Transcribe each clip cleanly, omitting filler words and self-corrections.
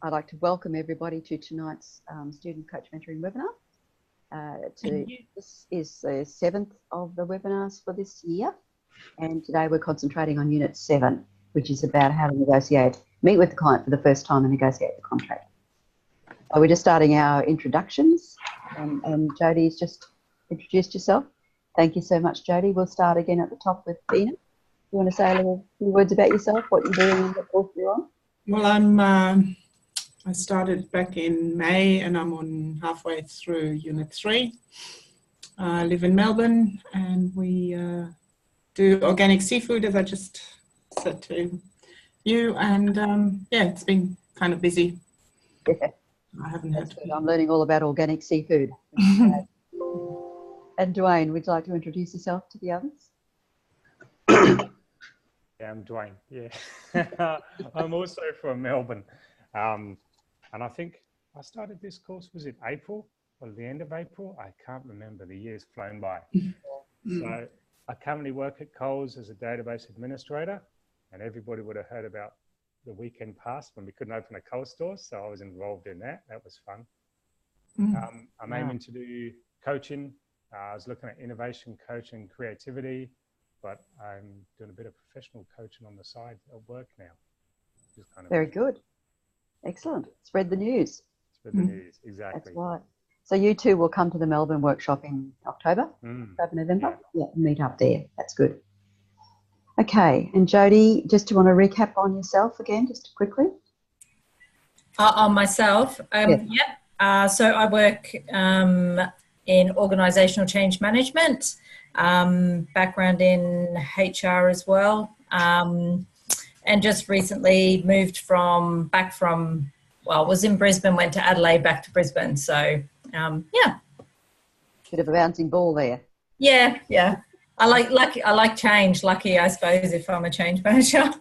I'd like to welcome everybody to tonight's Student Coach Mentoring webinar. This is the 7th of the webinars for this year, and today we're concentrating on Unit 7, which is about how to meet with the client for the first time and negotiate the contract. So we're just starting our introductions, and Jodie's just introduced yourself. Thank you so much, Jodie. We'll start again at the top with Dina. You want to say a few words about yourself, what you're doing and what course you're on? Well, I started back in May and I'm on halfway through Unit 3. I live in Melbourne and we do organic seafood, as I just said to you, and yeah, it's been kind of busy. Yeah. I haven't had to. I'm learning all about organic seafood. And Dwayne, would you like to introduce yourself to the others? Yeah, I'm Dwayne. Yeah, I'm also from Melbourne, and I think I started this course, was it April or the end of April? I can't remember. The year's flown by. So I currently work at Coles as a database administrator, and everybody would have heard about the weekend pass when we couldn't open a Coles store. So I was involved in that. That was fun. I'm aiming to do coaching. I was looking at innovation coaching, creativity. But I'm doing a bit of professional coaching on the side at work now. Just kind of very good. Excellent. Spread the news. Spread the news, exactly. That's right. So you two will come to the Melbourne workshop in October, November? Yeah, meet up there. That's good. Okay, and Jodie, just do you want to recap on yourself again, just quickly? On myself? Yeah. So I work in organisational change management. Background in HR as well, and just recently moved was in Brisbane, went to Adelaide, back to Brisbane. So yeah, bit of a bouncing ball there. Yeah. I like change. Lucky, I suppose, if I'm a change manager.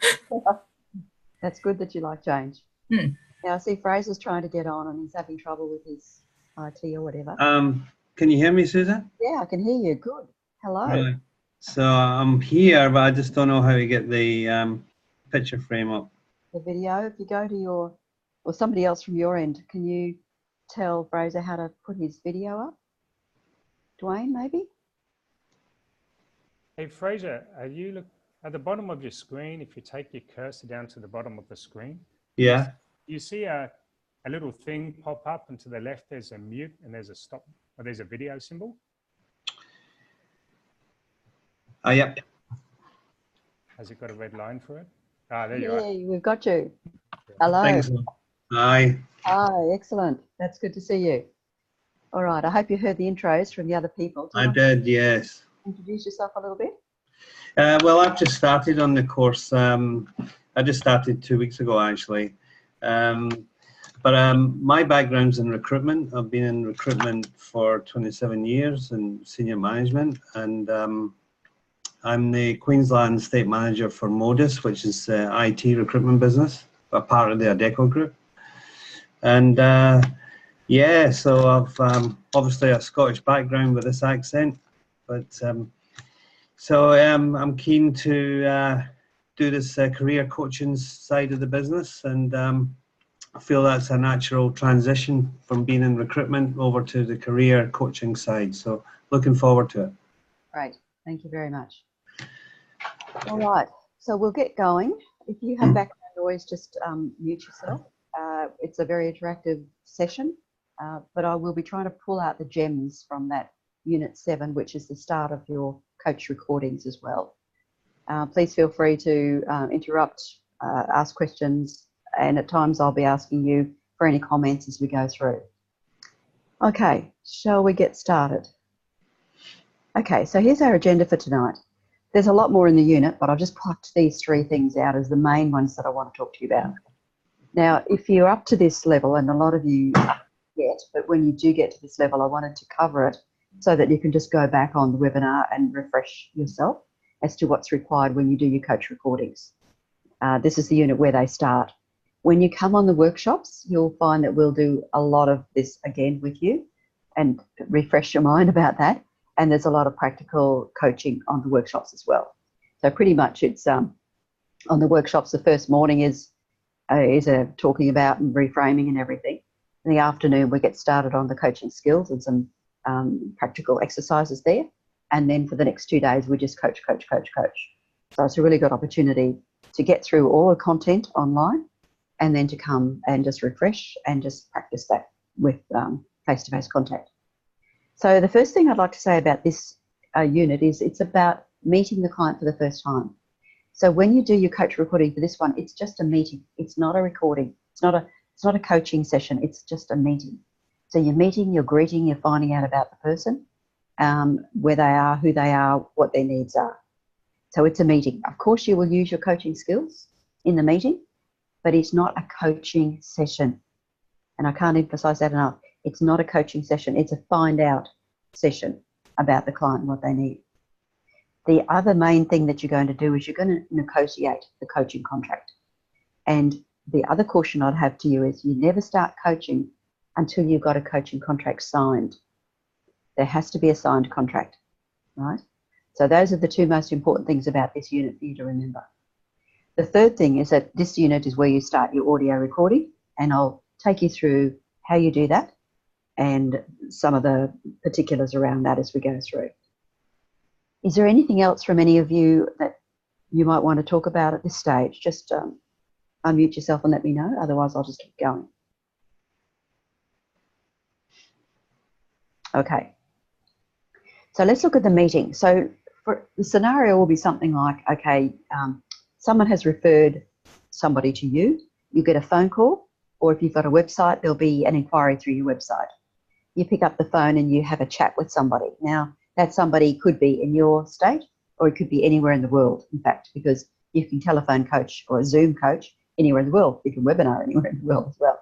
That's good that you like change. Now I see Fraser's trying to get on and he's having trouble with his IT or whatever. Can you hear me, Susan? Yeah, I can hear you. Good. Hello. Right. So I'm here, but I just don't know how to get the picture frame up. The video, if you go to your, or somebody else from your end, can you tell Fraser how to put his video up? Dwayne, maybe? Hey, Fraser, you look at the bottom of your screen. If you take your cursor down to the bottom of the screen, yeah, you see a little thing pop up, and to the left there's a mute and there's a stop, or there's a video symbol. Yep. Has it got a red line for it? There you are. Yeah, we've got you. Hello. Thanks. Hi. Hi, excellent. That's good to see you. All right, I hope you heard the intros from the other people. I did, yes. Introduce yourself a little bit. Well, I've just started on the course. I just started 2 weeks ago, actually. But my background's in recruitment. I've been in recruitment for 27 years in senior management, and I'm the Queensland State Manager for Modus, which is IT recruitment business, a part of the Adecco Group. And yeah, so I've obviously a Scottish background with this accent, but so I'm keen to do this career coaching side of the business, and I feel that's a natural transition from being in recruitment over to the career coaching side. So looking forward to it. Great, thank you very much. All right, so we'll get going. If you have background noise, just mute yourself. It's a very interactive session, but I will be trying to pull out the gems from that Unit 7, which is the start of your coach recordings as well. Please feel free to interrupt, ask questions, and at times I'll be asking you for any comments as we go through. Okay, shall we get started? Okay, so here's our agenda for tonight. There's a lot more in the unit, but I've just plucked these 3 things out as the main ones that I want to talk to you about. Now, if you're up to this level, and a lot of you aren't yet, but when you do get to this level, I wanted to cover it so that you can just go back on the webinar and refresh yourself as to what's required when you do your coach recordings. This is the unit where they start. When you come on the workshops, you'll find that we'll do a lot of this again with you and refresh your mind about that. And there's a lot of practical coaching on the workshops as well. So pretty much it's on the workshops, the first morning is is talking about and reframing and everything. In the afternoon, we get started on the coaching skills and some practical exercises there. And then for the next 2 days, we just coach. So it's a really good opportunity to get through all the content online and then to come and just refresh and just practice that with face-to-face contact. So the first thing I'd like to say about this unit is it's about meeting the client for the first time. So when you do your coach recording for this one, it's just a meeting. It's not a recording. It's not a coaching session. It's just a meeting. So you're meeting, you're greeting, you're finding out about the person, where they are, who they are, what their needs are. So it's a meeting. Of course, you will use your coaching skills in the meeting, but it's not a coaching session. And I can't emphasize that enough. It's not a coaching session. It's a find out session about the client and what they need. The other main thing that you're going to do is you're going to negotiate the coaching contract. And the other caution I'd have to you is you never start coaching until you've got a coaching contract signed. There has to be a signed contract, right? So those are the two most important things about this unit for you to remember. The third thing is that this unit is where you start your audio recording, and I'll take you through how you do that and some of the particulars around that as we go through. Is there anything else from any of you that you might want to talk about at this stage? Just unmute yourself and let me know. Otherwise, I'll just keep going. Okay. So let's look at the meeting. So for the scenario will be something like, okay, someone has referred somebody to you. You get a phone call, or if you've got a website, there'll be an inquiry through your website. You pick up the phone and you have a chat with somebody. Now, that somebody could be in your state, or it could be anywhere in the world, in fact, because you can telephone coach or a Zoom coach anywhere in the world. You can webinar anywhere in the world as well.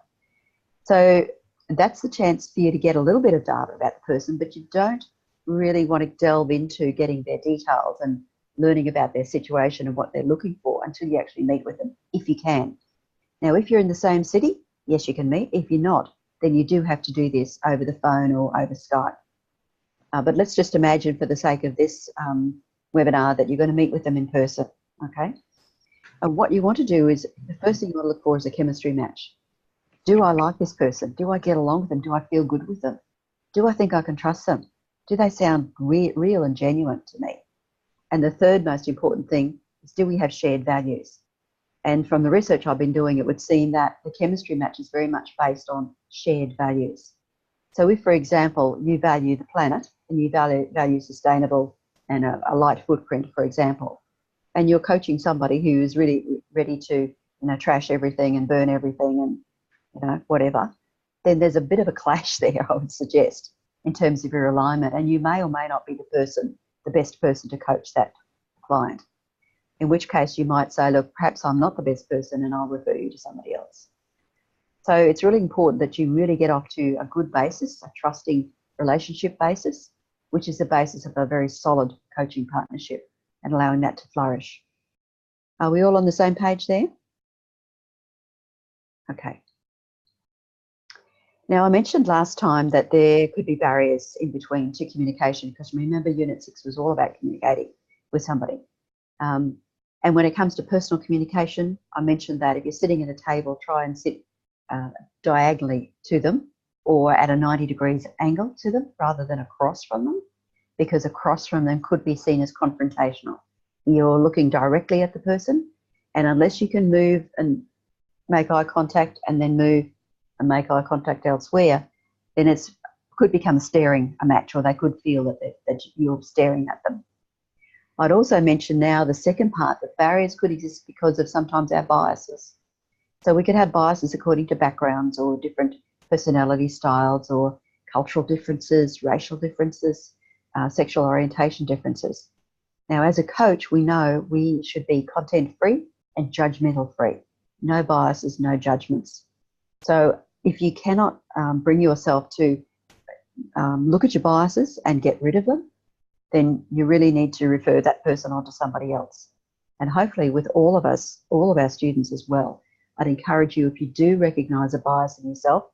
So that's the chance for you to get a little bit of data about the person, but you don't really want to delve into getting their details and learning about their situation and what they're looking for until you actually meet with them, if you can. Now, if you're in the same city, yes, you can meet. If you're not, then you do have to do this over the phone or over Skype. But let's just imagine for the sake of this webinar that you're going to meet with them in person, okay? And what you want to do is, the first thing you want to look for is a chemistry match. Do I like this person? Do I get along with them? Do I feel good with them? Do I think I can trust them? Do they sound real and genuine to me? And the third most important thing is, do we have shared values? And from the research I've been doing, it would seem that the chemistry match is very much based on shared values. So if, for example, you value the planet and you value sustainable and a light footprint, for example, and you're coaching somebody who is really ready to, trash everything and burn everything and, whatever, then there's a bit of a clash there, I would suggest, in terms of your alignment. And you may or may not be the best person to coach that client. In which case you might say, look, perhaps I'm not the best person and I'll refer you to somebody else. So it's really important that you really get off to a good basis, a trusting relationship basis, which is the basis of a very solid coaching partnership and allowing that to flourish. Are we all on the same page there? Okay. Now, I mentioned last time that there could be barriers in between to communication, because remember, Unit 6 was all about communicating with somebody. And when it comes to personal communication, I mentioned that if you're sitting at a table, try and sit diagonally to them or at a 90 degrees angle to them rather than across from them, because across from them could be seen as confrontational. You're looking directly at the person, and unless you can move and make eye contact and then move and make eye contact elsewhere, then it could become a match, or they could feel that you're staring at them. I'd also mention now the second part, that barriers could exist because of sometimes our biases. So we could have biases according to backgrounds or different personality styles or cultural differences, racial differences, sexual orientation differences. Now, as a coach, we know we should be content-free and judgmental-free. No biases, no judgments. So if you cannot bring yourself to look at your biases and get rid of them, then you really need to refer that person on to somebody else. And hopefully with all of us, all of our students as well, I'd encourage you, if you do recognise a bias in yourself,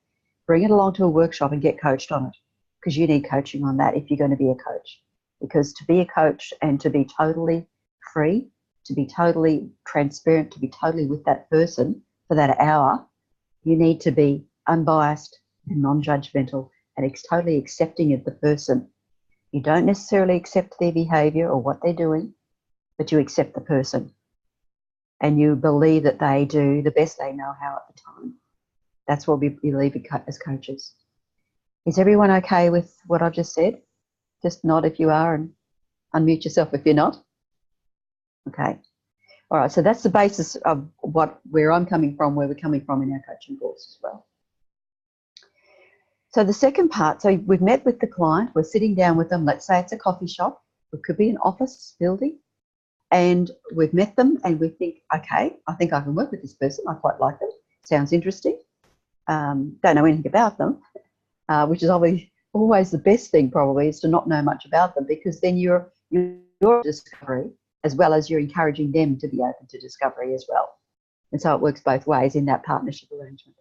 bring it along to a workshop and get coached on it, because you need coaching on that if you're going to be a coach. Because to be a coach and to be totally free, to be totally transparent, to be totally with that person for that hour, you need to be unbiased and non-judgmental and totally accepting of the person. You don't necessarily accept their behaviour or what they're doing, but you accept the person. And you believe that they do the best they know how at the time. That's what we believe as coaches. Is everyone okay with what I've just said? Just nod if you are and unmute yourself if you're not. Okay. All right, so that's the basis of where I'm coming from, where we're coming from in our coaching course as well. So the second part, so we've met with the client, we're sitting down with them, let's say it's a coffee shop, it could be an office building, and we've met them and we think, okay, I think I can work with this person, I quite like them, sounds interesting, don't know anything about them, which is always the best thing probably, is to not know much about them, because then you're discovery, as well as you're encouraging them to be open to discovery as well. And so it works both ways in that partnership arrangement.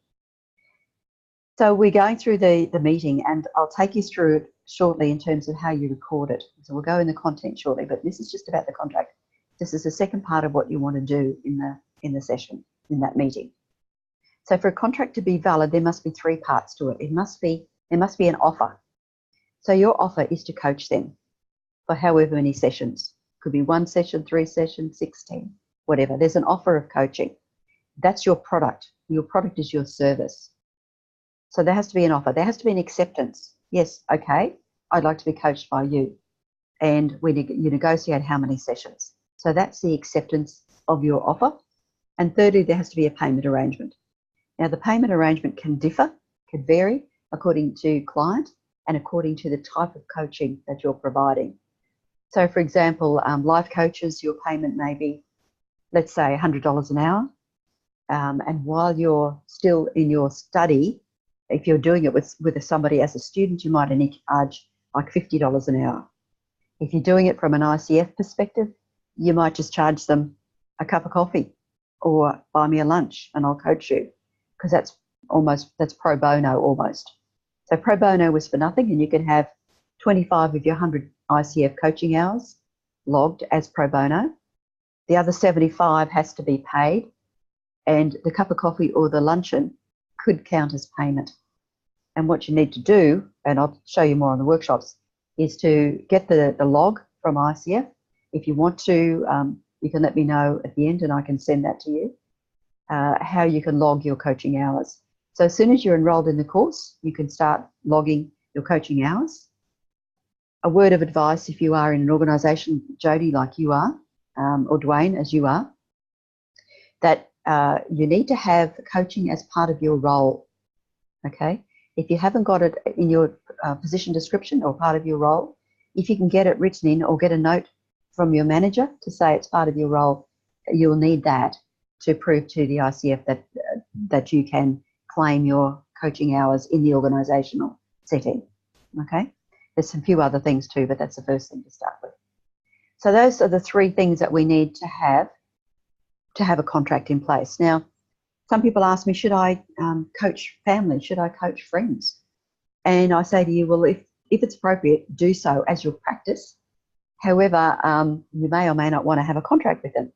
So we're going through the meeting, and I'll take you through it shortly in terms of how you record it. So we'll go in the content shortly, but this is just about the contract. This is the second part of what you want to do in the session, in that meeting. So for a contract to be valid, there must be three parts to it. There must be an offer. So your offer is to coach them for however many sessions. Could be 1 session, 3 sessions, 16, whatever. There's an offer of coaching. That's your product. Your product is your service. So there has to be an offer. There has to be an acceptance. Yes, okay, I'd like to be coached by you. And you negotiate how many sessions. So that's the acceptance of your offer. And thirdly, there has to be a payment arrangement. Now, the payment arrangement can vary according to client and according to the type of coaching that you're providing. So, for example, life coaches, your payment may be, let's say, $100 an hour. And while you're still in your study, if you're doing it with somebody as a student, you might only charge like $50 an hour. If you're doing it from an ICF perspective, you might just charge them a cup of coffee or buy me a lunch and I'll coach you, because that's pro bono almost. So pro bono was for nothing, and you can have 25 of your 100 ICF coaching hours logged as pro bono. The other 75 has to be paid, and the cup of coffee or the luncheon could count as payment. And what you need to do, and I'll show you more on the workshops, is to get the log from ICF. If you want to, you can let me know at the end and I can send that to you, how you can log your coaching hours. So as soon as you're enrolled in the course, you can start logging your coaching hours. A word of advice, if you are in an organisation, Jody, like you are, or Dwayne, as you are, that you need to have coaching as part of your role, okay? If you haven't got it in your position description or part of your role, if you can get it written in or get a note from your manager to say it's part of your role, you'll need that to prove to the ICF that you can claim your coaching hours in the organisational setting, okay? There's a few other things too, but that's the first thing to start with. So those are the three things that we need to have a contract in place. Now, some people ask me, should I coach family? Should I coach friends? And I say to you, well, if it's appropriate, do so as your practice. However, you may or may not want to have a contract with them.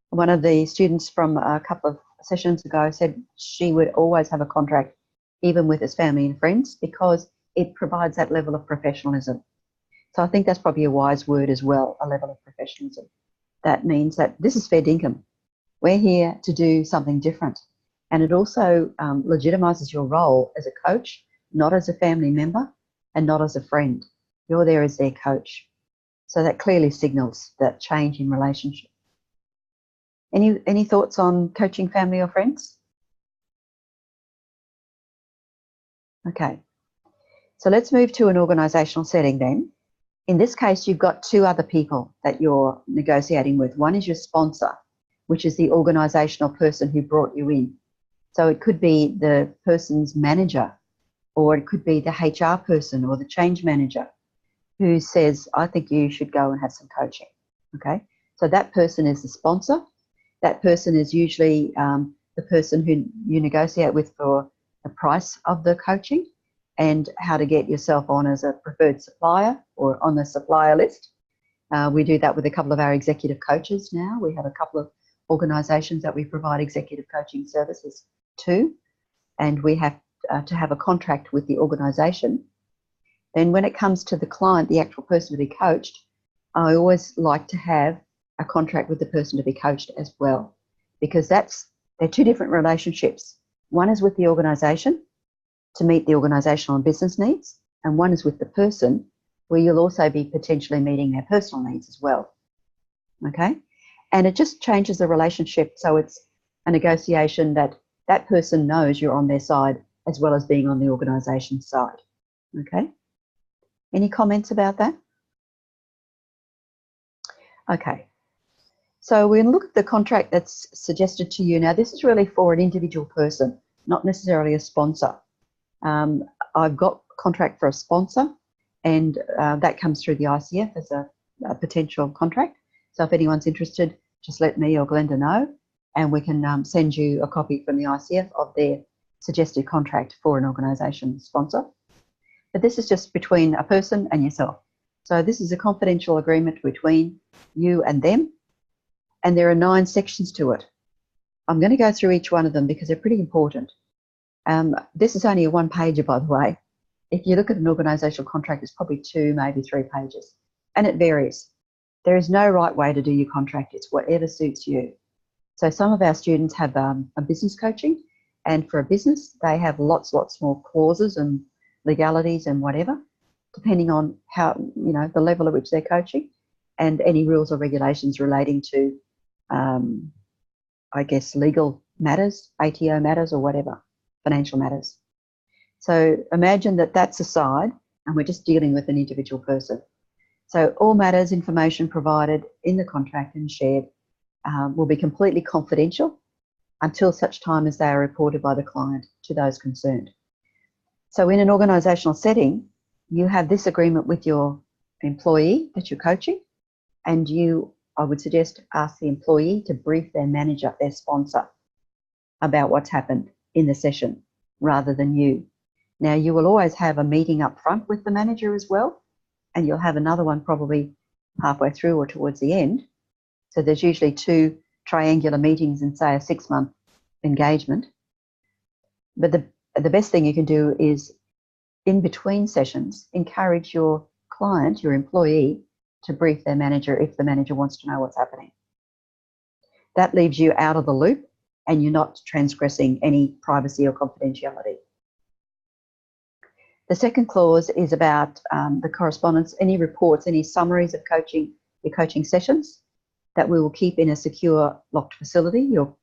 One of the students from a couple of sessions ago said she would always have a contract, even with his family and friends, because it provides that level of professionalism. So I think that's probably a wise word as well, a level of professionalism. That means that this is fair dinkum. We're here to do something different. And it also legitimises your role as a coach, not as a family member and not as a friend. You're there as their coach. So that clearly signals that change in relationship. Any thoughts on coaching family or friends? Okay. So let's move to an organisational setting then. In this case, you've got two other people that you're negotiating with. One is your sponsor, which is the organisational person who brought you in. So it could be the person's manager, or it could be the HR person or the change manager who says, I think you should go and have some coaching, okay? So that person is the sponsor. That person is usually the person who you negotiate with for the price of the coaching and how to get yourself on as a preferred supplier or on the supplier list. We do that with a couple of our executive coaches now. We have a couple of organisations that we provide executive coaching services to, and we have to have a contract with the organisation, then when it comes to the client, the actual person to be coached, I always like to have a contract with the person to be coached as well, because they're two different relationships. One is with the organisation to meet the organisational and business needs, and one is with the person where you'll also be potentially meeting their personal needs as well. Okay? And it just changes the relationship, so it's a negotiation that that person knows you're on their side as well as being on the organisation's side. Okay? Any comments about that? Okay. So we're going to look at the contract that's suggested to you. Now, this is really for an individual person, not necessarily a sponsor. I've got a contract for a sponsor, and that comes through the ICF as a potential contract. So if anyone's interested, just let me or Glenda know, and we can send you a copy from the ICF of their suggested contract for an organisation sponsor. But this is just between a person and yourself. So this is a confidential agreement between you and them, and there are 9 sections to it. I'm going to go through each one of them because they're pretty important. This is only a 1-pager, by the way. If you look at an organisational contract, it's probably 2, maybe 3 pages, and it varies. There is no right way to do your contract. It's whatever suits you. So some of our students have a business coaching, and for a business, they have lots more clauses and legalities and whatever, depending on how, the level at which they're coaching, and any rules or regulations relating to, I guess, legal matters, ATO matters or whatever, financial matters. So imagine that that's aside and we're just dealing with an individual person. So all matters, information provided in the contract and shared will be completely confidential until such time as they are reported by the client to those concerned. So in an organisational setting, you have this agreement with your employee that you're coaching, and you, I would suggest, ask the employee to brief their manager, their sponsor, about what's happened in the session rather than you. Now, you will always have a meeting up front with the manager as well, and you'll have another one probably halfway through or towards the end. So there's usually 2 triangular meetings in, say, a 6-month engagement. But the best thing you can do is, in between sessions, encourage your client, your employee, to brief their manager if the manager wants to know what's happening. That leaves you out of the loop and you're not transgressing any privacy or confidentiality. The second clause is about the correspondence, any reports, any summaries of your coaching sessions that we will keep in a secure locked facility, your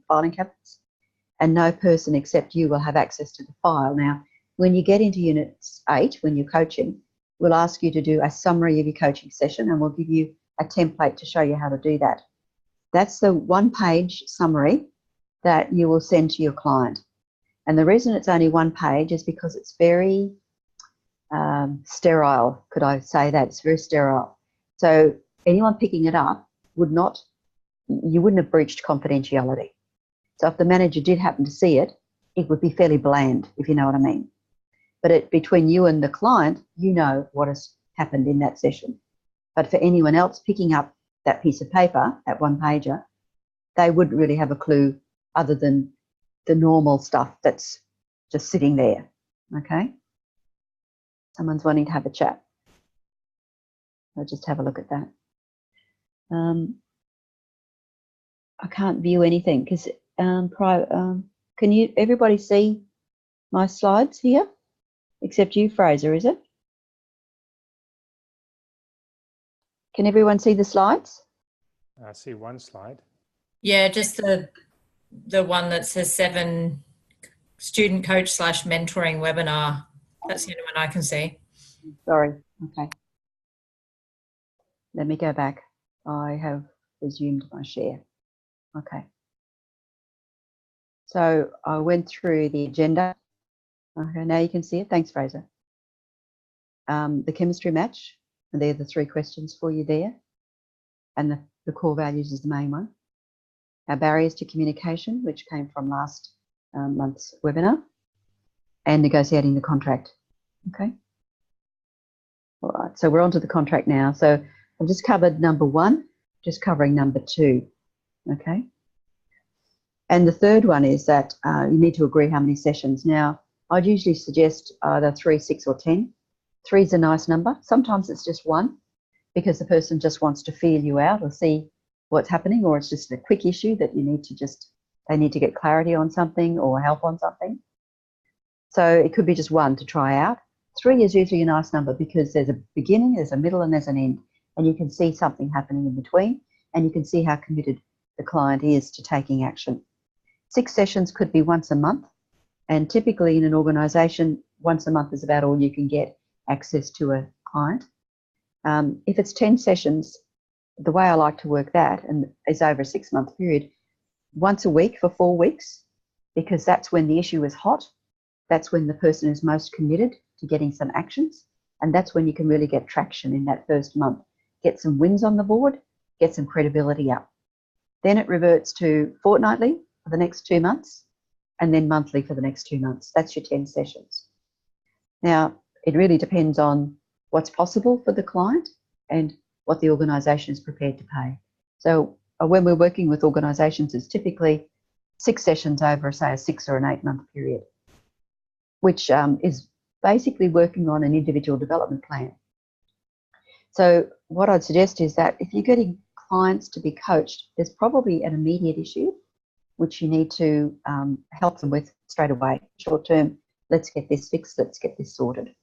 filing cabinets, and no person except you will have access to the file. Now, when you get into Unit 8, when you're coaching, we'll ask you to do a summary of your coaching session, and we'll give you a template to show you how to do that. That's the 1-page summary that you will send to your client. And the reason it's only 1 page is because it's very sterile. Could I say that? It's very sterile. So anyone picking it up you wouldn't have breached confidentiality. So if the manager did happen to see it, it would be fairly bland, if you know what I mean. But between you and the client, you know what has happened in that session. But for anyone else picking up that piece of paper, that 1-pager, they wouldn't really have a clue other than the normal stuff that's just sitting there. Okay? Someone's wanting to have a chat. I'll just have a look at that. I can't view anything because can everybody see my slides here? Except you, Fraser, is it? Can everyone see the slides? I see 1 slide. Yeah, just the one that says 7 student coach / mentoring webinar. That's the only one I can see. Sorry. Okay. Let me go back. I have resumed my share. Okay. So I went through the agenda. Okay, now you can see it. Thanks, Fraser. The chemistry match, and they're the 3 questions for you there. And the core values is the main one. Our barriers to communication, which came from last month's webinar, and negotiating the contract. Okay. All right, so we're on to the contract now. So I've just covered number 1, just covering number 2. Okay. And the third one is that you need to agree how many sessions. Now, I'd usually suggest either 3, 6 or 10. 3 is a nice number. Sometimes it's just 1 because the person just wants to feel you out or see what's happening, or it's just a quick issue that you need to they need to get clarity on something or help on something. So it could be just 1 to try out. 3 is usually a nice number because there's a beginning, there's a middle, and there's an end, and you can see something happening in between, and you can see how committed the client is to taking action. 6 sessions could be once a month, and typically in an organisation, once a month is about all you can get access to a client. If it's 10 sessions, the way I like to work that, and is over a 6-month period, once a week for 4 weeks, because that's when the issue is hot. That's when the person is most committed to getting some actions. And that's when you can really get traction in that first month. Get some wins on the board, get some credibility up. Then it reverts to fortnightly for the next 2 months, and then monthly for the next 2 months. That's your 10 sessions. Now, it really depends on what's possible for the client and what the organisation is prepared to pay. So when we're working with organisations, it's typically 6 sessions over, say, a 6 or an 8-month period, which is basically working on an individual development plan. So what I'd suggest is that if you're getting clients to be coached, there's probably an immediate issue which you need to help them with straight away. Short term, let's get this fixed, let's get this sorted.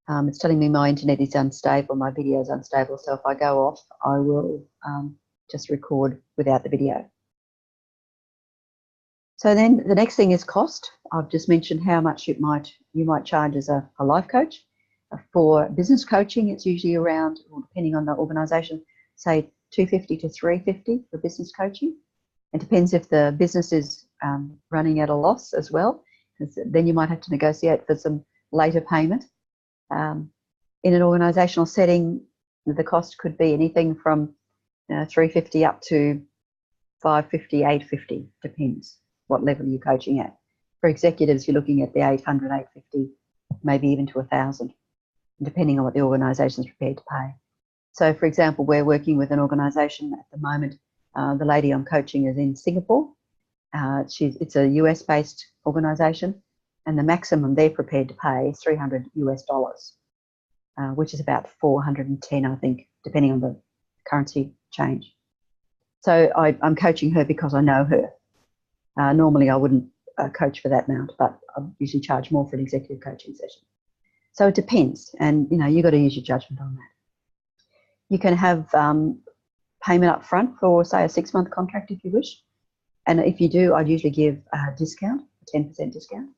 It's telling me my internet is unstable, my video is unstable, so if I go off, I will just record without the video. So then the next thing is cost. I've just mentioned how much you might charge as a life coach. For business coaching, it's usually around, or depending on the organisation, say $250 to $350 for business coaching. It depends if the business is running at a loss as well, because then you might have to negotiate for some later payment. In an organisational setting, the cost could be anything from $350 up to $550, $850, depends what level you're coaching at. For executives, you're looking at the $800, $850, maybe even to $1,000, depending on what the organisation is prepared to pay. So, for example, we're working with an organisation at the moment. The lady I'm coaching is in Singapore. It's a US-based organisation, and the maximum they're prepared to pay is $300 US, which is about 410, I think, depending on the currency change. So I'm coaching her because I know her. Normally I wouldn't coach for that amount, but I usually charge more for an executive coaching session. So it depends, and you've got to use your judgment on that. You can have payment up front for, say, a 6-month contract if you wish. And if you do, I'd usually give a discount, a 10% discount.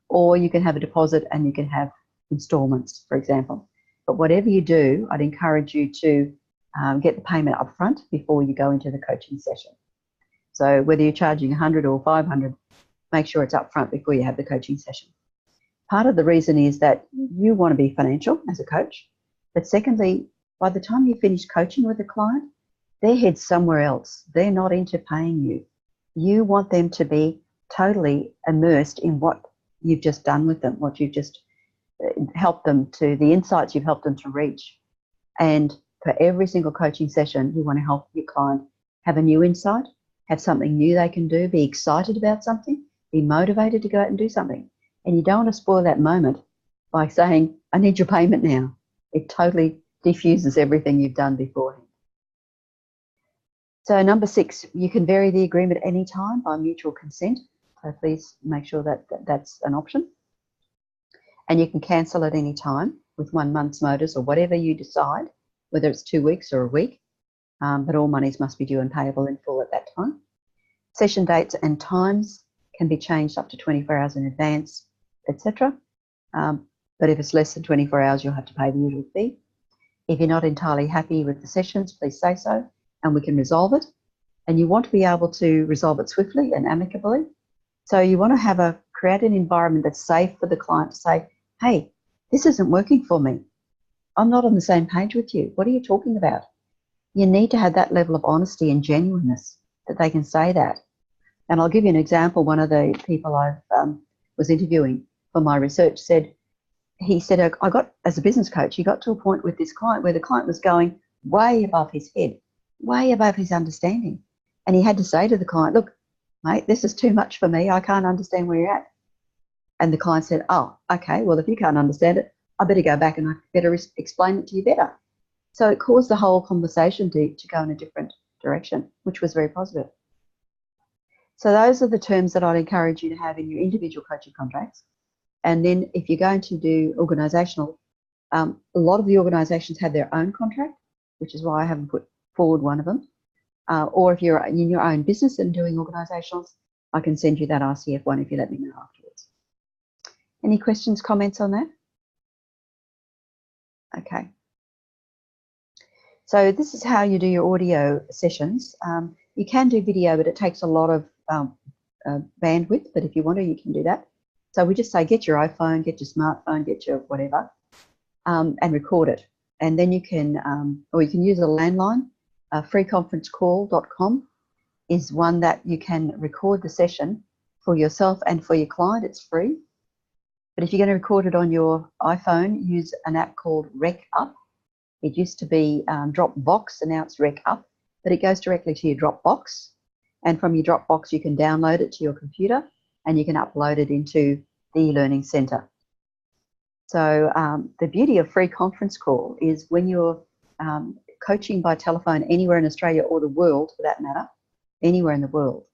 Or you can have a deposit and you can have instalments, for example. But whatever you do, I'd encourage you to get the payment up front before you go into the coaching session. So whether you're charging $100 or $500, make sure it's up front before you have the coaching session. Part of the reason is that you want to be financial as a coach. But secondly, by the time you finish coaching with a client, their head's somewhere else. They're not into paying you. You want them to be totally immersed in what you've just done with them, what you've just helped them to, the insights you've helped them to reach. And for every single coaching session, you want to help your client have a new insight, have something new they can do, be excited about something, be motivated to go out and do something. And you don't want to spoil that moment by saying, I need your payment now. It totally diffuses everything you've done beforehand. So number 6, you can vary the agreement at any time by mutual consent. So please make sure that that's an option. And you can cancel at any time with 1 month's notice or whatever you decide, whether it's 2 weeks or a week, but all monies must be due and payable in full at that time. Session dates and times can be changed up to 24 hours in advance, etc. But if it's less than 24 hours, you'll have to pay the usual fee. If you're not entirely happy with the sessions, please say so, and we can resolve it. And you want to be able to resolve it swiftly and amicably. So you want to create an environment that's safe for the client to say, hey, this isn't working for me. I'm not on the same page with you. What are you talking about? You need to have that level of honesty and genuineness that they can say that. And I'll give you an example. One of the people I was interviewing for my research he said, I got, as a business coach, he got to a point with this client where the client was going way above his head, way above his understanding. And he had to say to the client, look, mate, this is too much for me. I can't understand where you're at. And the client said, oh, okay, well, if you can't understand it, I better go back and I better explain it to you better. So it caused the whole conversation to go in a different direction, which was very positive. So those are the terms that I'd encourage you to have in your individual coaching contracts. And then if you're going to do organisational, a lot of the organisations have their own contract, which is why I haven't put forward one of them. Or if you're in your own business and doing organisationals, I can send you that RCF one if you let me know afterwards. Any questions, comments on that? Okay. So this is how you do your audio sessions. You can do video, but it takes a lot of bandwidth. But if you want to, you can do that. So we just say, get your iPhone, get your smartphone, get your whatever, and record it. And then you can, or you can use a landline. Freeconferencecall.com is one that you can record the session for yourself and for your client. It's free. But if you're going to record it on your iPhone, use an app called RecUp. It used to be Dropbox, and now it's RecUp, but it goes directly to your Dropbox. And from your Dropbox, you can download it to your computer and you can upload it into the e-learning centre. So the beauty of Free Conference Call is when you're coaching by telephone anywhere in Australia or the world, for that matter, anywhere in the world,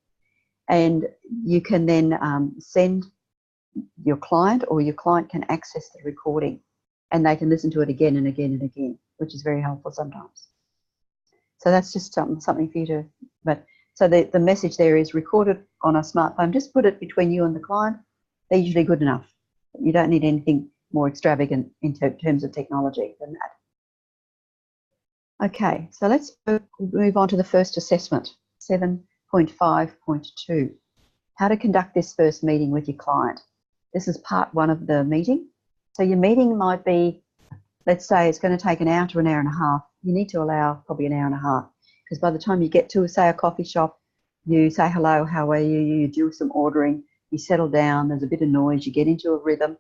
and you can then send your client, or your client can access the recording and they can listen to it again and again and again, which is very helpful sometimes. So that's just something for you to, but so the message there is record it on a smartphone, just put it between you and the client. They're usually good enough. You don't need anything more extravagant in terms of technology than that. Okay, so let's move on to the first assessment, 7.5.2, how to conduct this first meeting with your client. This is part one of the meeting. So your meeting might be, let's say it's going to take an hour to an hour and a half. You need to allow probably an hour and a half, because by the time you get to, say, a coffee shop, you say hello, how are you, you do some ordering, you settle down, there's a bit of noise, you get into a rhythm.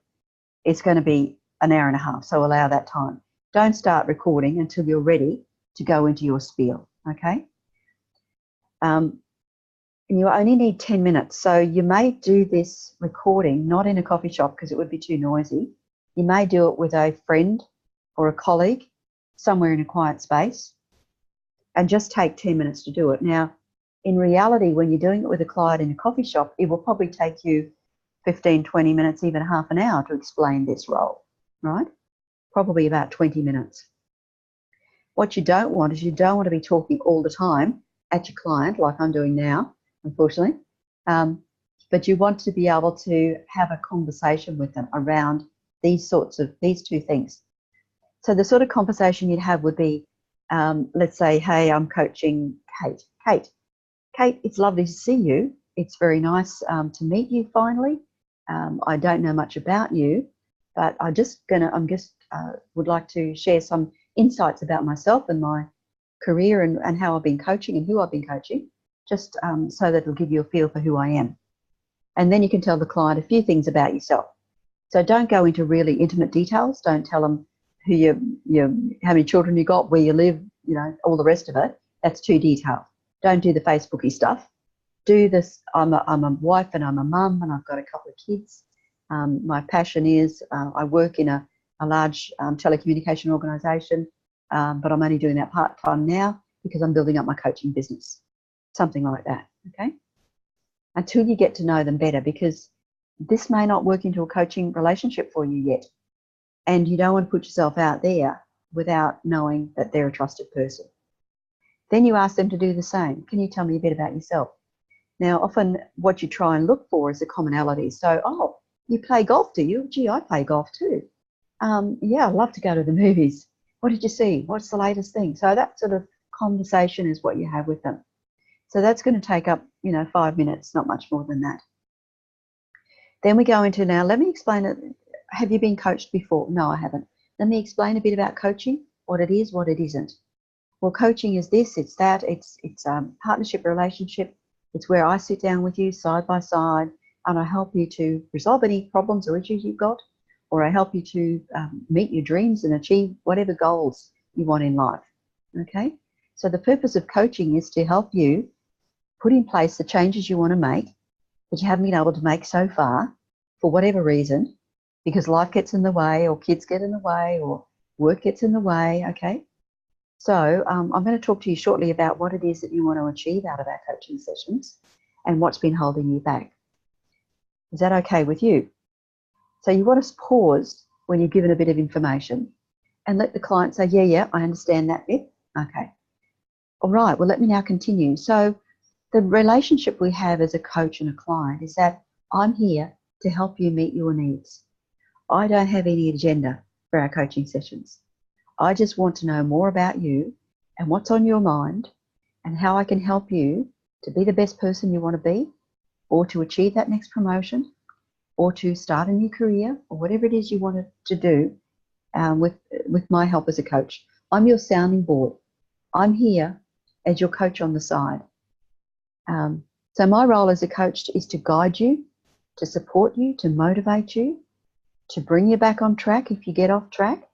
It's going to be an hour and a half, so allow that time. Don't start recording until you're ready to go into your spiel, okay? And you only need 10 minutes. So you may do this recording not in a coffee shop because it would be too noisy. You may do it with a friend or a colleague somewhere in a quiet space and just take 10 minutes to do it. Now, in reality, when you're doing it with a client in a coffee shop, it will probably take you 15, 20 minutes, even half an hour to explain this role, right? Probably about 20 minutes. What you don't want is you don't want to be talking all the time at your client like I'm doing now, unfortunately, but you want to be able to have a conversation with them around these two things. So the sort of conversation you'd have would be, let's say, hey, I'm coaching Kate. Kate, it's lovely to see you. It's very nice to meet you finally. I don't know much about you, but would like to share some insights about myself and my career and how I've been coaching and who I've been coaching, just so that it'll give you a feel for who I am. And then you can tell the client a few things about yourself. So don't go into really intimate details. Don't tell them who how many children you got, where you live, all the rest of it. That's too detailed. Don't do the Facebooky stuff. Do this. I'm a wife and I'm a mum and I've got a couple of kids. My passion is I work in a large telecommunication organisation, but I'm only doing that part-time now because I'm building up my coaching business. Something like that, okay? Until you get to know them better, because this may not work into a coaching relationship for you yet. And you don't want to put yourself out there without knowing that they're a trusted person. Then you ask them to do the same. Can you tell me a bit about yourself? Now, often what you try and look for is a commonality. So, oh, you play golf, do you? Gee, I play golf too. Yeah, I love to go to the movies. What did you see? What's the latest thing? So that sort of conversation is what you have with them. So that's going to take up, 5 minutes, not much more than that. Then we go into, now let me explain it. Have you been coached before? No, I haven't. Let me explain a bit about coaching, what it is, what it isn't. Well, coaching is this, it's that, it's partnership relationship. It's where I sit down with you side by side and I help you to resolve any problems or issues you've got, or I help you to meet your dreams and achieve whatever goals you want in life, okay? So the purpose of coaching is to help you put in place the changes you want to make that you haven't been able to make so far for whatever reason, because life gets in the way or kids get in the way or work gets in the way, okay? So I'm going to talk to you shortly about what it is that you want to achieve out of our coaching sessions and what's been holding you back. Is that okay with you? So you want to pause when you're given a bit of information and let the client say, yeah, I understand that bit. Okay. All right, well, let me now continue. So the relationship we have as a coach and a client is that I'm here to help you meet your needs. I don't have any agenda for our coaching sessions. I just want to know more about you and what's on your mind and how I can help you to be the best person you want to be, or to achieve that next promotion, or to start a new career, or whatever it is you want to do with my help as a coach. I'm your sounding board. I'm here as your coach on the side. So my role as a coach is to guide you, to support you, to motivate you, to bring you back on track if you get off track,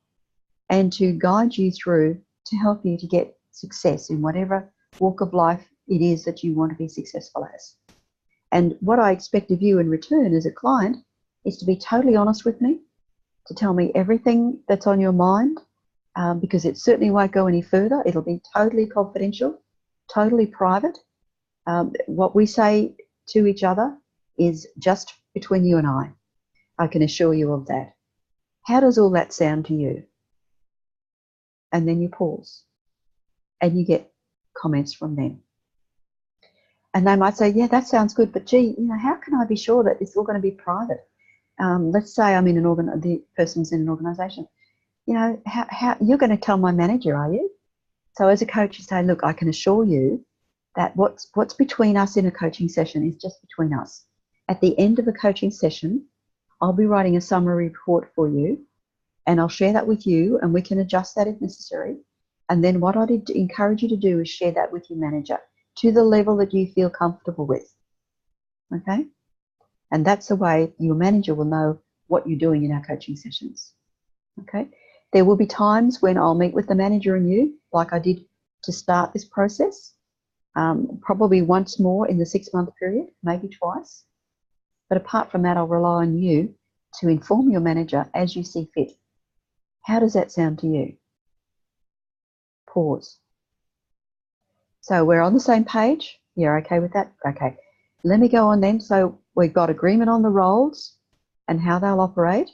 and to guide you through to help you to get success in whatever walk of life it is that you want to be successful as. And what I expect of you in return as a client is to be totally honest with me, to tell me everything that's on your mind, because it certainly won't go any further. It'll be totally confidential, totally private. What we say to each other is just between you and I. I can assure you of that. How does all that sound to you? And then you pause and you get comments from them. And they might say, yeah, that sounds good, but gee, how can I be sure that it's all going to be private? Let's say I'm in the person's in an organisation. How you're going to tell my manager, are you? So as a coach, you say, look, I can assure you that what's between us in a coaching session is just between us. At the end of a coaching session, I'll be writing a summary report for you, and I'll share that with you, and we can adjust that if necessary. And then what I'd encourage you to do is share that with your manager to the level that you feel comfortable with. Okay? And that's the way your manager will know what you're doing in our coaching sessions. Okay? There will be times when I'll meet with the manager and you, like I did to start this process, probably once more in the 6-month period, maybe twice. But apart from that, I'll rely on you to inform your manager as you see fit. How does that sound to you? Pause. So we're on the same page. You're okay with that? Okay. Let me go on then. So we've got agreement on the roles and how they'll operate.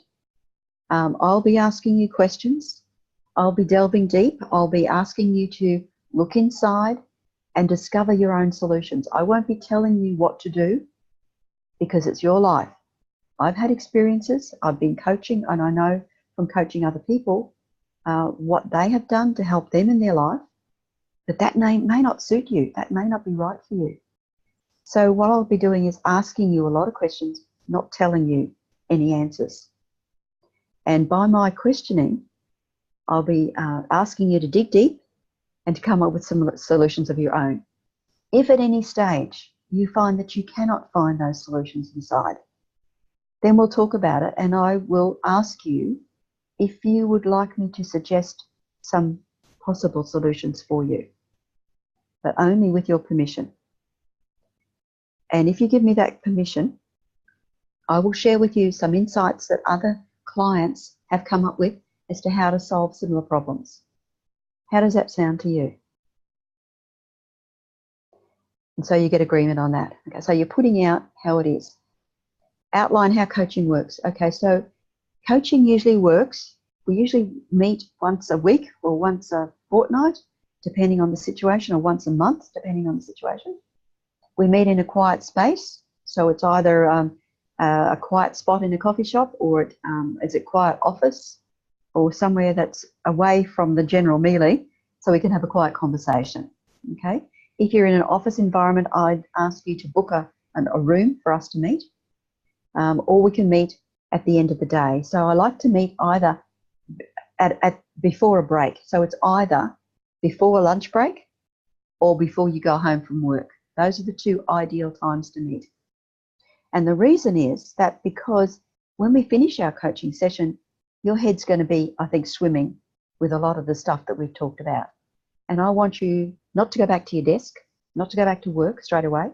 I'll be asking you questions. I'll be delving deep. I'll be asking you to look inside and discover your own solutions. I won't be telling you what to do because it's your life. I've had experiences. I've been coaching, and I know from coaching other people what they have done to help them in their life. But that may not suit you. That may not be right for you. So what I'll be doing is asking you a lot of questions, not telling you any answers. And by my questioning, I'll be asking you to dig deep and to come up with some solutions of your own. If at any stage you find that you cannot find those solutions inside, then we'll talk about it, and I will ask you if you would like me to suggest some possible solutions for you, but only with your permission. And if you give me that permission, I will share with you some insights that other clients have come up with as to how to solve similar problems. How does that sound to you? And so you get agreement on that. Okay, so you're putting out how it is. Outline how coaching works. Okay, so coaching usually works. We usually meet once a week or once a fortnight, depending on the situation, or once a month, depending on the situation. We meet in a quiet space. So it's either a quiet spot in a coffee shop, or it's a quiet office, or somewhere that's away from the general melee, so we can have a quiet conversation. Okay. If you're in an office environment, I'd ask you to book a room for us to meet, or we can meet at the end of the day. So I like to meet either at before a break. So it's either before a lunch break or before you go home from work. Those are the two ideal times to meet. And the reason is that because when we finish our coaching session, your head's going to be, I think, swimming with a lot of the stuff that we've talked about. And I want you not to go back to your desk. not to go back to work straight away.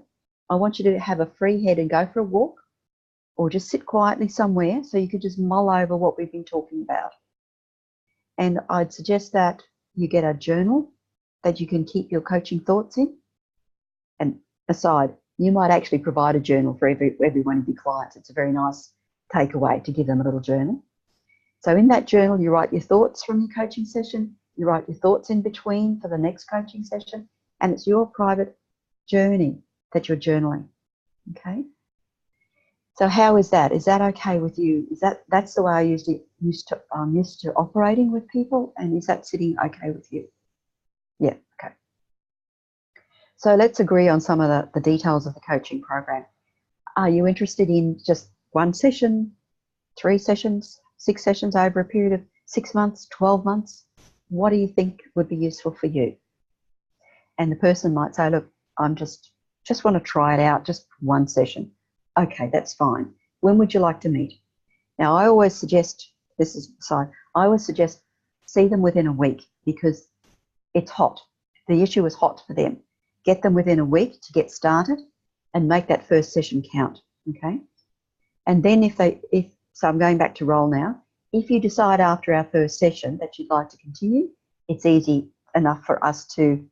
I want you to have a free head and go for a walk, or just sit quietly somewhere so you could just mull over what we've been talking about. And I'd suggest that you get a journal that you can keep your coaching thoughts in. And aside, you might actually provide a journal for every one of your clients. It's a very nice takeaway to give them a little journal. So in that journal, you write your thoughts from your coaching session, you write your thoughts in between for the next coaching session, and it's your private journey that you're journaling, okay? So how is that? Is that okay with you? That's the way I used to operating with people, and is that sitting okay with you? Yeah, okay. So let's agree on some of the details of the coaching program. Are you interested in just 1 session, 3 sessions, 6 sessions over a period of 6 months, 12 months? What do you think would be useful for you? And the person might say, look, I'm just want to try it out, just 1 session. Okay, that's fine. When would you like to meet? Now, I always suggest, I always suggest see them within a week, because it's hot. The issue is hot for them. Get them within a week to get started and make that first session count, okay? And then so I'm going back to roll now. If you decide after our first session that you'd like to continue, it's easy enough for us to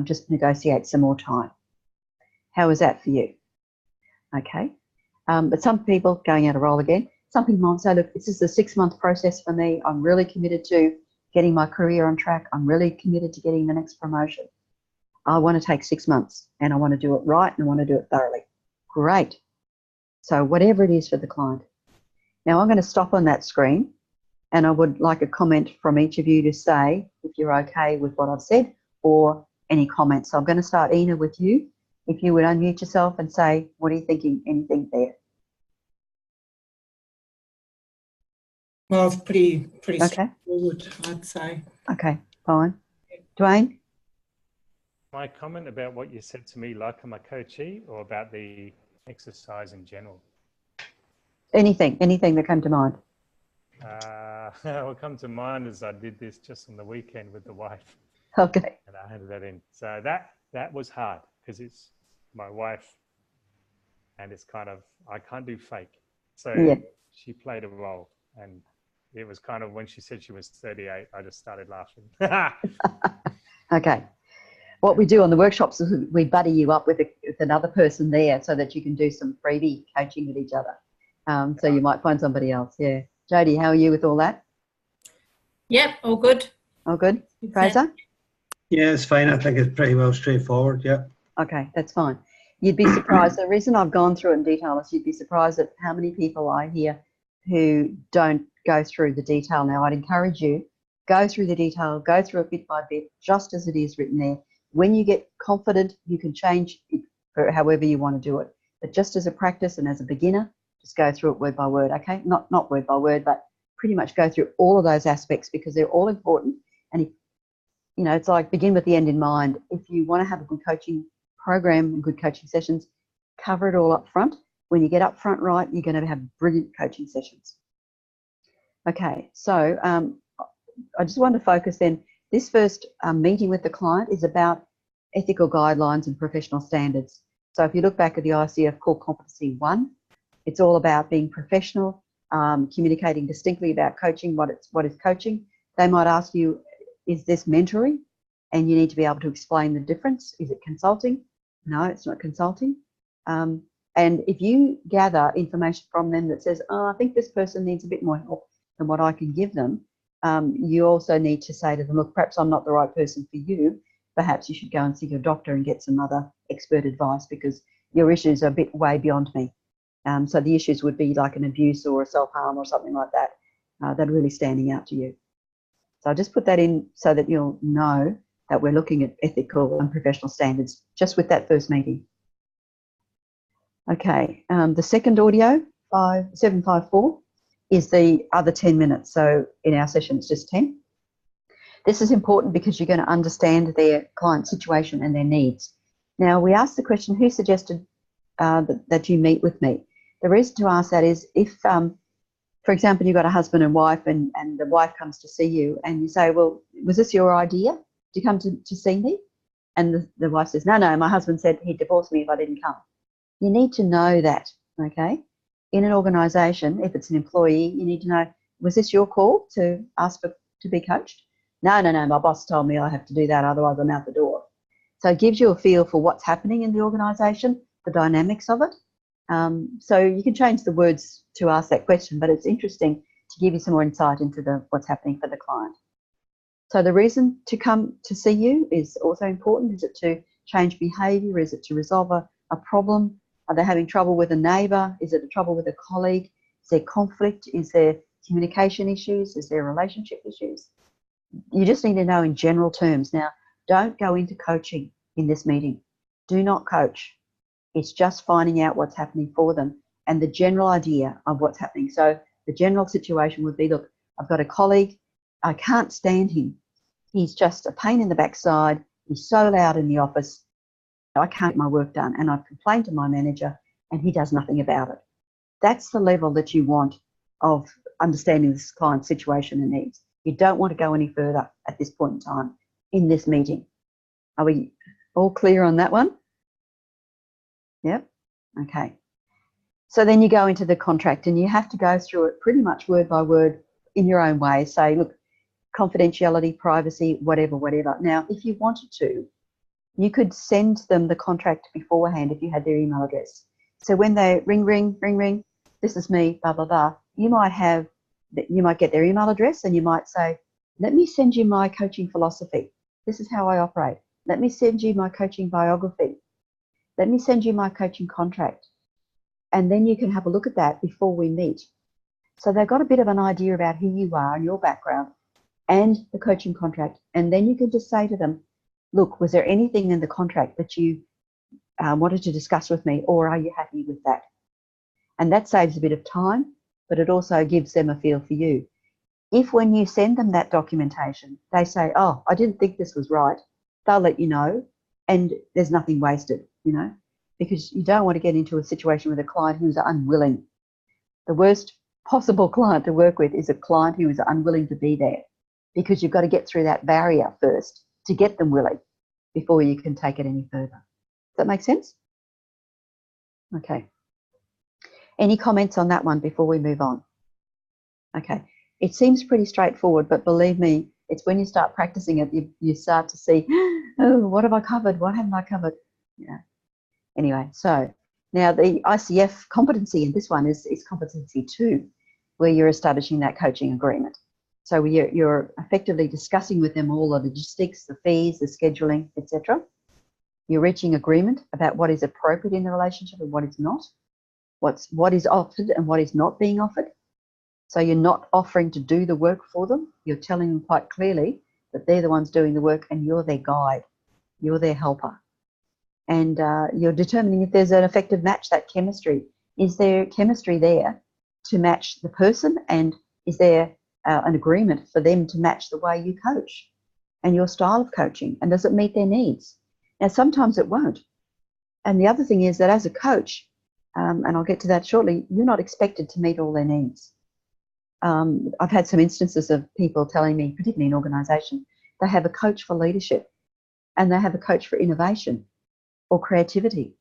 just negotiate some more time. How is that for you? Okay. But some people, going out of roll again, some people might say, look, this is a 6-month process for me. I'm really committed to getting my career on track. I'm really committed to getting the next promotion. I want to take 6 months and I want to do it right and I want to do it thoroughly. Great. So whatever it is for the client. Now I'm going to stop on that screen, and I would like a comment from each of you to say if you're okay with what I've said or any comments. So I'm going to start, Ina, with you. If you would unmute yourself and say, what are you thinking? Anything there? Well, it's pretty Okay. straightforward, I'd say. Okay, fine. Dwayne? My comment about what you said to me, like I'm a coachee, or about the exercise in general? Anything that came to mind. What comes to mind is I did this just on the weekend with the wife. Okay. And I handed that in. So that was hard, because it's my wife, and it's kind of, I can't do fake. So Yeah. she played a role, and it was kind of, when she said she was 38, I just started laughing. Okay. What we do on the workshops is we buddy you up with another person there so that you can do some freebie coaching with each other. So you might find somebody else. Yeah. Jodie, how are you with all that? Yep, all good. All good? Fraser? Yeah, it's fine. I think it's pretty well straightforward. Yeah. Okay, that's fine. You'd be surprised. The reason I've gone through it in detail is you'd be surprised at how many people I hear who don't go through the detail. Now, I'd encourage you, go through the detail, go through it bit by bit, just as it is written there. When you get confident, you can change it for however you want to do it. But just as a practice and as a beginner, just go through it word by word, okay? Not word by word, but pretty much go through all of those aspects, because they're all important. And if, it's like begin with the end in mind. If you want to have a good coaching program and good coaching sessions, cover it all up front. When you get up front right, you're going to have brilliant coaching sessions. Okay, so I just want to focus then. This first meeting with the client is about ethical guidelines and professional standards. So if you look back at the ICF Core Competency 1, it's all about being professional, communicating distinctly about coaching, what is coaching. They might ask you, is this mentoring? And you need to be able to explain the difference. Is it consulting? No, it's not consulting. And if you gather information from them that says, oh, I think this person needs a bit more help than what I can give them, you also need to say to them, look, perhaps I'm not the right person for you. Perhaps you should go and see your doctor and get some other expert advice, because your issues are a bit way beyond me. So the issues would be like an abuse or a self-harm or something like that, that are really standing out to you. So I'll just put that in so that you'll know that we're looking at ethical and professional standards just with that first meeting. Okay, the second audio, 754, is the other 10 minutes. So in our session, it's just 10. This is important because you're going to understand their client situation and their needs. Now, we asked the question, who suggested that you meet with me? The reason to ask that is if, for example, you've got a husband and wife, and the wife comes to see you and you say, well, was this your idea to come to see me? And the wife says, no, my husband said he'd divorce me if I didn't come. You need to know that, okay? In an organisation, if it's an employee, you need to know, was this your call to ask to be coached? No, my boss told me I have to do that, otherwise I'm out the door. So it gives you a feel for what's happening in the organisation, the dynamics of it. So you can change the words to ask that question, but it's interesting to give you some more insight into what's happening for the client. So the reason to come to see you is also important. Is it to change behaviour? Is it to resolve a problem? Are they having trouble with a neighbour? Is it a trouble with a colleague? Is there conflict? Is there communication issues? Is there relationship issues? You just need to know in general terms. Now, don't go into coaching in this meeting. Do not coach. It's just finding out what's happening for them and the general idea of what's happening. So the general situation would be, look, I've got a colleague. I can't stand him. He's just a pain in the backside. He's so loud in the office. I can't get my work done. And I've complained to my manager and he does nothing about it. That's the level that you want of understanding this client's situation and needs. You don't want to go any further at this point in time in this meeting. Are we all clear on that one? Yep. Okay. So then you go into the contract and you have to go through it pretty much word by word in your own way. Say, look, confidentiality, privacy, whatever. Now, if you wanted to, you could send them the contract beforehand if you had their email address. So when they ring, this is me, blah, blah, blah, you might get their email address and you might say, let me send you my coaching philosophy. This is how I operate. Let me send you my coaching biography. Let me send you my coaching contract. And then you can have a look at that before we meet. So they've got a bit of an idea about who you are and your background and the coaching contract. And then you can just say to them, look, was there anything in the contract that you wanted to discuss with me, or are you happy with that? And that saves a bit of time, but it also gives them a feel for you. If when you send them that documentation, they say, oh, I didn't think this was right, they'll let you know and there's nothing wasted, because you don't want to get into a situation with a client who's unwilling. The worst possible client to work with is a client who is unwilling to be there, because you've got to get through that barrier first to get them willing before you can take it any further. Does that make sense? Okay. Any comments on that one before we move on? Okay. It seems pretty straightforward, but believe me, it's when you start practicing it, you start to see, oh, what have I covered? What haven't I covered? Yeah. Anyway, so now the ICF competency in this one is competency 2, where you're establishing that coaching agreement. So you're effectively discussing with them all the logistics, the fees, the scheduling, etc. You're reaching agreement about what is appropriate in the relationship and what is not, what is offered and what is not being offered. So you're not offering to do the work for them. You're telling them quite clearly that they're the ones doing the work and you're their guide, you're their helper. And you're determining if there's an effective match, that chemistry. Is there chemistry there to match the person, and is there an agreement for them to match the way you coach and your style of coaching, and does it meet their needs? Now, sometimes it won't. And the other thing is that as a coach, and I'll get to that shortly, you're not expected to meet all their needs. I've had some instances of people telling me, particularly in organisation, they have a coach for leadership and they have a coach for innovation or creativity.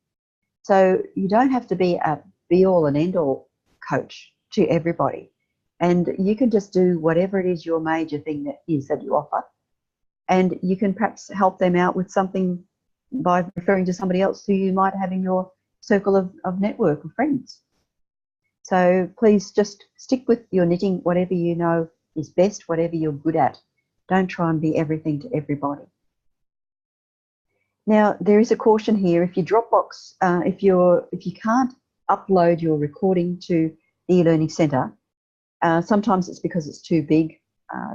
So you don't have to be a be-all and end-all coach to everybody. And you can just do whatever it is your major thing that is that you offer. And you can perhaps help them out with something by referring to somebody else who you might have in your circle of network of friends. So please just stick with your knitting, whatever you know is best, whatever you're good at. Don't try and be everything to everybody. Now, there is a caution here. If you Dropbox, if you can't upload your recording to the eLearning Centre, sometimes it's because it's too big.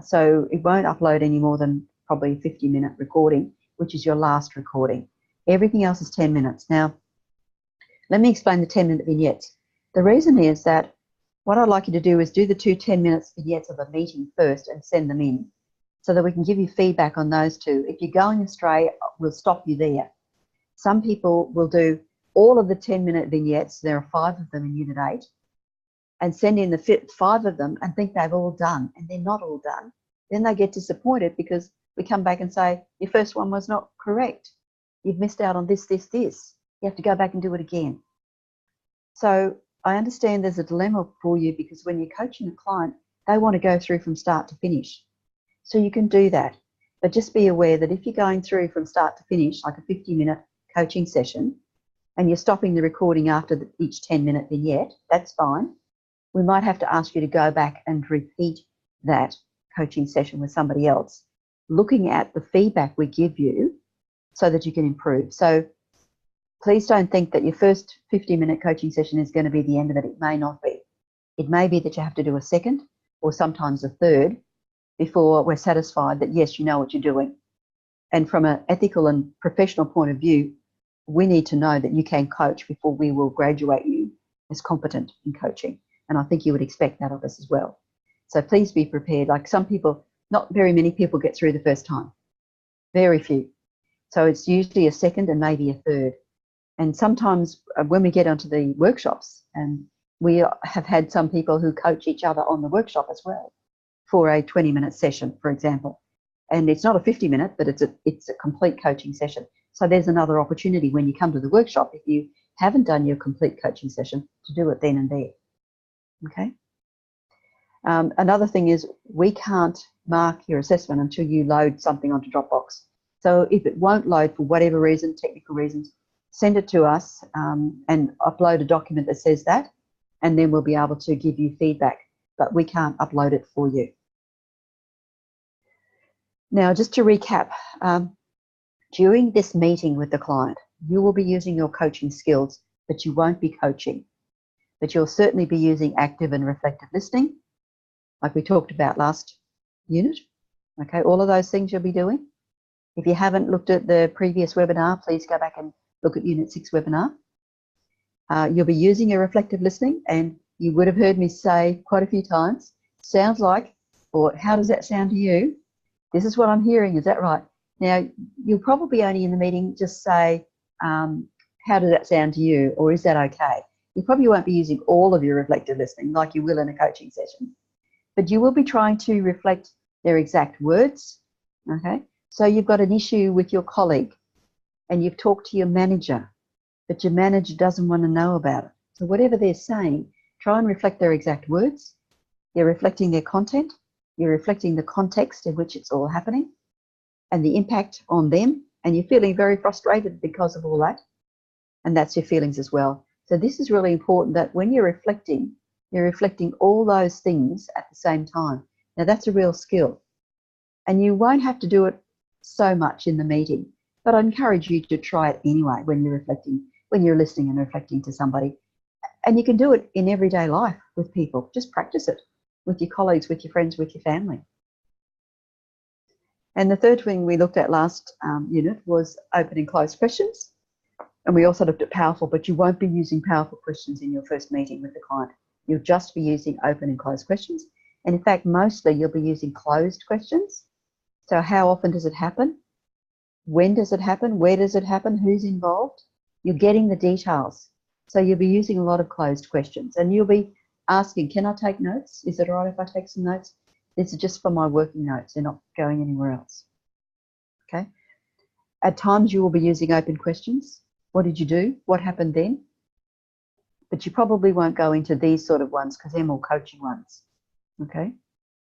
So it won't upload any more than probably a 50-minute recording, which is your last recording. Everything else is 10 minutes. Now, let me explain the 10-minute vignettes. The reason is that what I'd like you to do is do the 2 10-minute vignettes of a meeting first and send them in so that we can give you feedback on those 2. If you're going astray, we'll stop you there. Some people will do all of the 10-minute vignettes, there are 5 of them in Unit 8, and send in the 5 of them and think they've all done, and they're not all done. Then they get disappointed because we come back and say, your first one was not correct. you've missed out on this, this, this. You have to go back and do it again. So I understand there's a dilemma for you because when you're coaching a client, they want to go through from start to finish. So you can do that. But just be aware that if you're going through from start to finish, like a 50-minute coaching session, and you're stopping the recording after each 10-minute vignette, that's fine. We might have to ask you to go back and repeat that coaching session with somebody else, looking at the feedback we give you so that you can improve. So please don't think that your first 50-minute coaching session is going to be the end of it. It may not be. It may be that you have to do a second or sometimes a third before we're satisfied that, yes, you know what you're doing. And from an ethical and professional point of view, we need to know that you can coach before we will graduate you as competent in coaching. And I think you would expect that of us as well. So please be prepared. Like some people, not very many people get through the first time. Very few. So it's usually a second and maybe a third. And sometimes when we get onto the workshops, and we have had some people who coach each other on the workshop as well for a 20-minute session, for example. And it's not a 50-minute, but it's a complete coaching session. So there's another opportunity when you come to the workshop, if you haven't done your complete coaching session, to do it then and there. Okay. Another thing is we can't mark your assessment until you load something onto Dropbox. So if it won't load for whatever reason, technical reasons, send it to us and upload a document that says that, and then we'll be able to give you feedback, but we can't upload it for you. Now, just to recap, during this meeting with the client, you will be using your coaching skills, but you won't be coaching. But you'll certainly be using active and reflective listening, like we talked about last unit. Okay, all of those things you'll be doing. If you haven't looked at the previous webinar, please go back and look at Unit 6 webinar. You'll be using your reflective listening, and you would have heard me say quite a few times, sounds like, or how does that sound to you? This is what I'm hearing, is that right? Now, you'll probably only in the meeting just say, how does that sound to you, or is that okay? You probably won't be using all of your reflective listening like you will in a coaching session, but you will be trying to reflect their exact words, okay? So you've got an issue with your colleague and you've talked to your manager, but your manager doesn't want to know about it. So whatever they're saying, try and reflect their exact words. You're reflecting their content. You're reflecting the context in which it's all happening and the impact on them. And you're feeling very frustrated because of all that. And that's your feelings as well. So this is really important, that when you're reflecting all those things at the same time. Now that's a real skill. And you won't have to do it so much in the meeting, but I encourage you to try it anyway when you're reflecting, when you're listening and reflecting to somebody. And you can do it in everyday life with people. Just practice it with your colleagues, with your friends, with your family. And the third thing we looked at last unit was open and closed questions. And we also looked at powerful, but you won't be using powerful questions in your first meeting with the client. You'll just be using open and closed questions. And in fact, mostly you'll be using closed questions. So how often does it happen? When does it happen? Where does it happen? Who's involved? You're getting the details. So you'll be using a lot of closed questions, and you'll be asking, can I take notes? Is it all right if I take some notes? This is just for my working notes. They're not going anywhere else. Okay. At times you will be using open questions. What did you do? What happened then? But you probably won't go into these sort of ones because they're more coaching ones. Okay.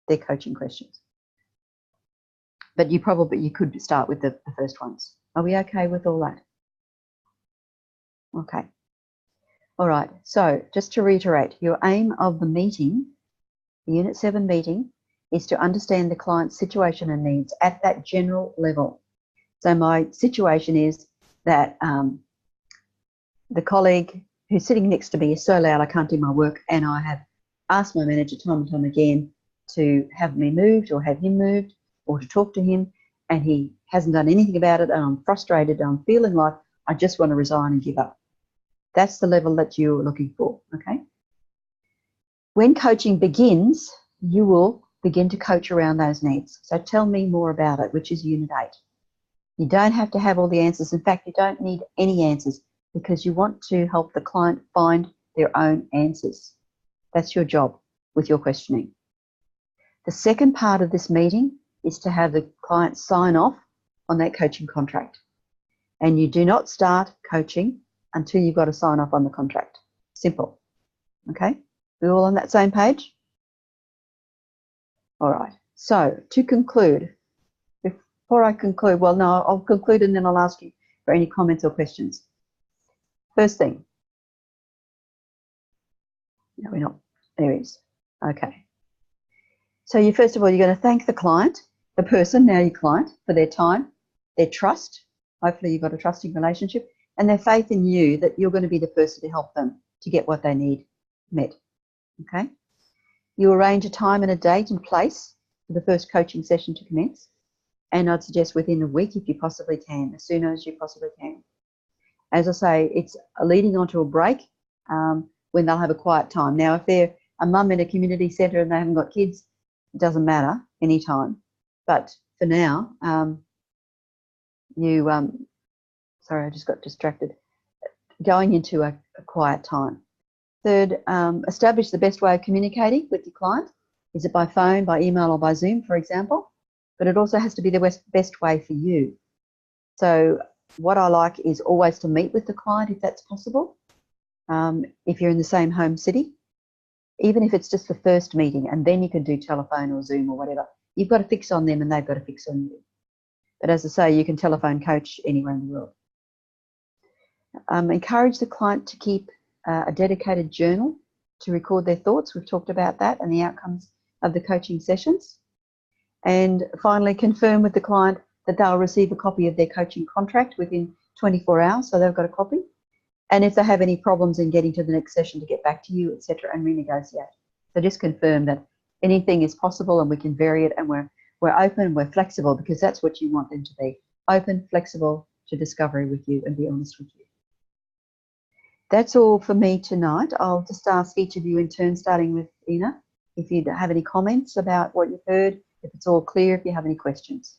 They're coaching questions. But you could start with the first ones. Are we okay with all that? Okay. All right. So just to reiterate, your aim of the meeting, the Unit 7 meeting, is to understand the client's situation and needs at that general level. So my situation is that the colleague who's sitting next to me is so loud I can't do my work, and I have asked my manager time and time again to have me moved or have him moved or to talk to him, and he hasn't done anything about it, and I'm frustrated and I'm feeling like I just want to resign and give up. That's the level that you're looking for, okay? When coaching begins, you will begin to coach around those needs. So tell me more about it, which is Unit 8. You don't have to have all the answers. In fact, you don't need any answers because you want to help the client find their own answers. That's your job with your questioning. The second part of this meeting is to have the client sign off on that coaching contract. And you do not start coaching until you've got a sign off on the contract. Simple. Okay? We're all on that same page? All right. So to conclude, before I conclude, well, no, I'll conclude and then I'll ask you for any comments or questions. First thing. No, we're not. There it is. Okay. So you, first of all, you're going to thank the client, the person, now your client, for their time, their trust. Hopefully you've got a trusting relationship, and their faith in you that you're going to be the person to help them to get what they need met. Okay. You arrange a time and a date and place for the first coaching session to commence. And I'd suggest within a week if you possibly can, as soon as you possibly can. As I say, it's leading on to a break when they'll have a quiet time. Now, if they're a mum in a community centre and they haven't got kids, it doesn't matter anytime. But for now, sorry, I just got distracted. Going into a quiet time. Third, establish the best way of communicating with your client. Is it by phone, by email, or by Zoom, for example? But it also has to be the best way for you. So what I like is always to meet with the client if that's possible. If you're in the same home city, even if it's just the first meeting, and then you can do telephone or Zoom or whatever. You've got to fix on them and they've got to fix on you. But as I say, you can telephone coach anywhere in the world. Encourage the client to keep a dedicated journal to record their thoughts. We've talked about that and the outcomes of the coaching sessions. And finally, confirm with the client that they'll receive a copy of their coaching contract within 24 hours, so they've got a copy. And if they have any problems in getting to the next session, to get back to you, etc., and renegotiate. So just confirm that anything is possible and we can vary it, and we're open, we're flexible, because that's what you want them to be. Open, flexible to discovery with you and be honest with you. That's all for me tonight. I'll just ask each of you in turn, starting with Ina, if you have any comments about what you've heard, if it's all clear, if you have any questions.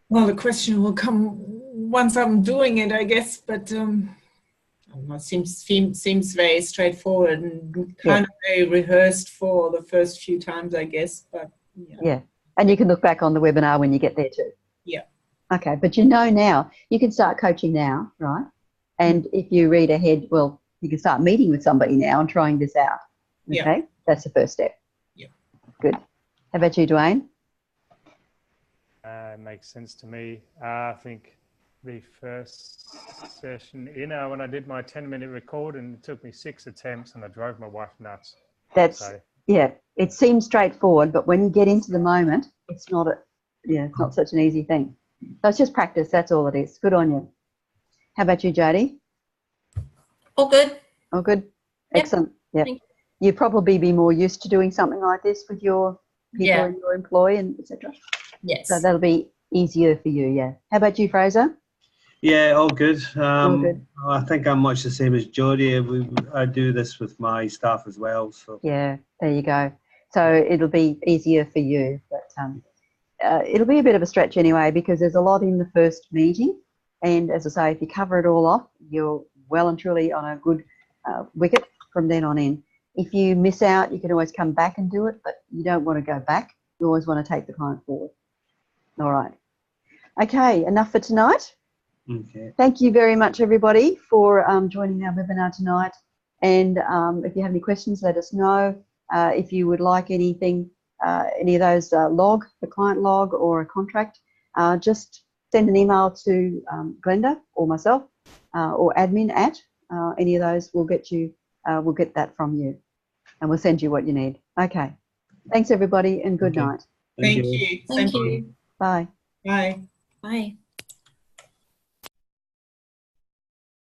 Well, the question will come once I'm doing it, I guess, but I don't know, seems very straightforward and kind of very rehearsed for the first few times, I guess. But yeah, and you can look back on the webinar when you get there too. Yeah. Okay, but you know now, you can start coaching now, right? And if you read ahead, well, you can start meeting with somebody now and trying this out. Okay, yeah. That's the first step. Yeah. Good. How about you, Dwayne? Makes sense to me. I think the first session, when I did my 10-minute record, and it took me 6 attempts, and I drove my wife nuts. Yeah. It seems straightforward, but when you get into the moment, it's not it's not such an easy thing. So it's just practice. That's all it is. Good on you. How about you, Jody? All good. All good. Yep. Excellent. Yeah. You'd probably be more used to doing something like this with your people and your employee and etc. Yes. So that'll be easier for you. Yeah. How about you, Fraser? Yeah, all good. All good. I think I'm much the same as Jodie. I do this with my staff as well. So yeah, there you go. So it'll be easier for you, but it'll be a bit of a stretch anyway, because there's a lot in the first meeting. And as I say, if you cover it all off, you're well and truly on a good wicket from then on in. If you miss out, you can always come back and do it, but you don't want to go back. You always want to take the client forward. All right. Okay, enough for tonight. okay. Thank you very much, everybody, for joining our webinar tonight. And if you have any questions, let us know. If you would like anything, any of those the client log or a contract, just send an email to Glenda or myself or admin at any of those. We'll get that from you, and we'll send you what you need. Okay. Thanks, everybody, and good night. Thank you. Thank you. Bye. Bye. Bye.